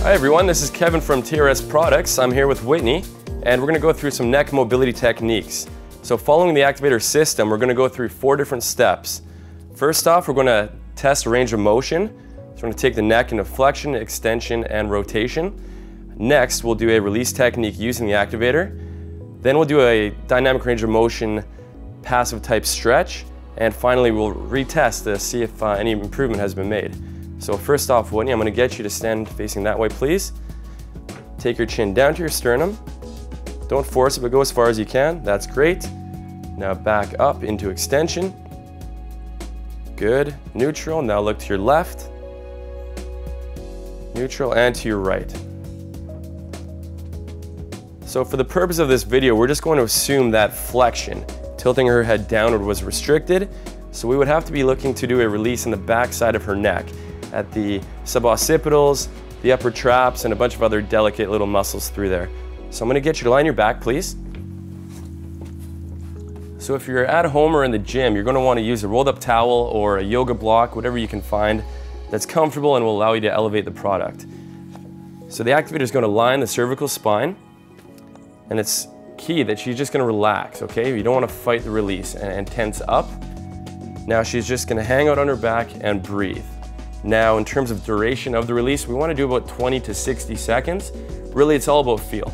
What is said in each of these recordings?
Hi everyone, this is Kevin from Teres Products. I'm here with Whitney, and we're going to go through some neck mobility techniques. So following the Activ8r system, we're going to go through 4 different steps. First off, we're going to test range of motion. So we're going to take the neck into flexion, extension, and rotation. Next, we'll do a release technique using the Activ8r. Then we'll do a dynamic range of motion passive type stretch. And finally, we'll retest to see if any improvement has been made. So first off, Whitney, I'm going to get you to stand facing that way, please. Take your chin down to your sternum. Don't force it, but go as far as you can. That's great. Now back up into extension. Good. Neutral. Now look to your left. Neutral, and to your right. So for the purpose of this video, we're just going to assume that flexion, tilting her head downward, was restricted. So we would have to be looking to do a release in the back side of her neck, at the suboccipitals, the upper traps, and a bunch of other delicate little muscles through there. So I'm going to get you to lie on your back, please. So if you're at home or in the gym, you're going to want to use a rolled up towel or a yoga block, whatever you can find that's comfortable and will allow you to elevate the product. So the Activ8r is going to line the cervical spine, and it's key that she's just going to relax, okay? You don't want to fight the release and tense up. Now she's just going to hang out on her back and breathe. Now, in terms of duration of the release, we want to do about 20 to 60 seconds. Really, it's all about feel.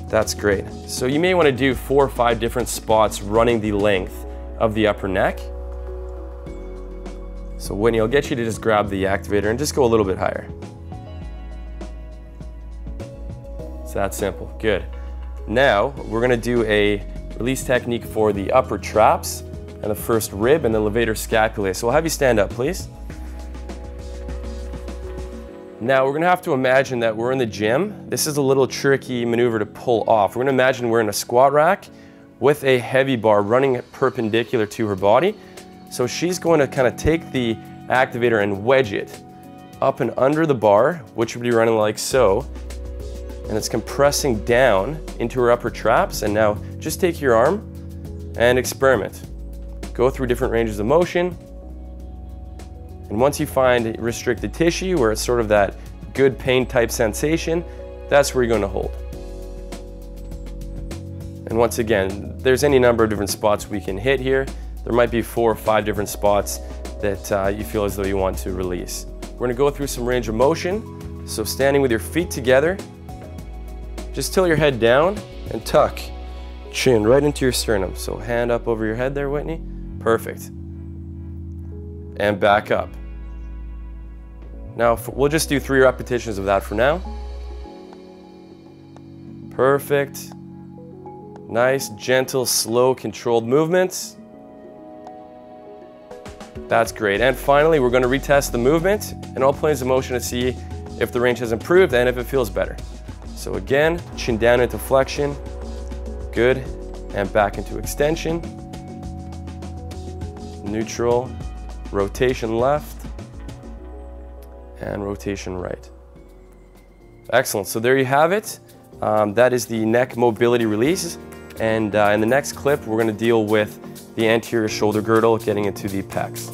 That's great. So you may want to do 4 or 5 different spots running the length of the upper neck. So Whitney, I'll get you to just grab the Activ8r and just go a little bit higher. It's that simple. Good. Now, we're going to do a release technique for the upper traps and the first rib and the levator scapulae. So we'll have you stand up, please. Now we're going to have to imagine that we're in the gym. This is a little tricky maneuver to pull off. We're going to imagine we're in a squat rack with a heavy bar running perpendicular to her body. So she's going to kind of take the Activ8r and wedge it up and under the bar, which would be running like so. And it's compressing down into her upper traps. And now just take your arm and experiment. Go through different ranges of motion, and once you find restricted tissue where it's sort of that good pain type sensation, that's where you're going to hold. And once again, there's any number of different spots we can hit here. There might be 4 or 5 different spots that you feel as though you want to release. We're going to go through some range of motion. So standing with your feet together, just tilt your head down and tuck chin right into your sternum. So hand up over your head there, Whitney. Perfect. And back up. Now we'll just do 3 repetitions of that for now. Perfect. Nice, gentle, slow, controlled movements. That's great. And finally, we're going to retest the movement in all planes of motion to see if the range has improved and if it feels better. So again, chin down into flexion. Good. And back into extension. Neutral, rotation left, and rotation right. Excellent, so there you have it. That is the neck mobility release. And in the next clip, we're going to deal with the anterior shoulder girdle, getting into the pecs.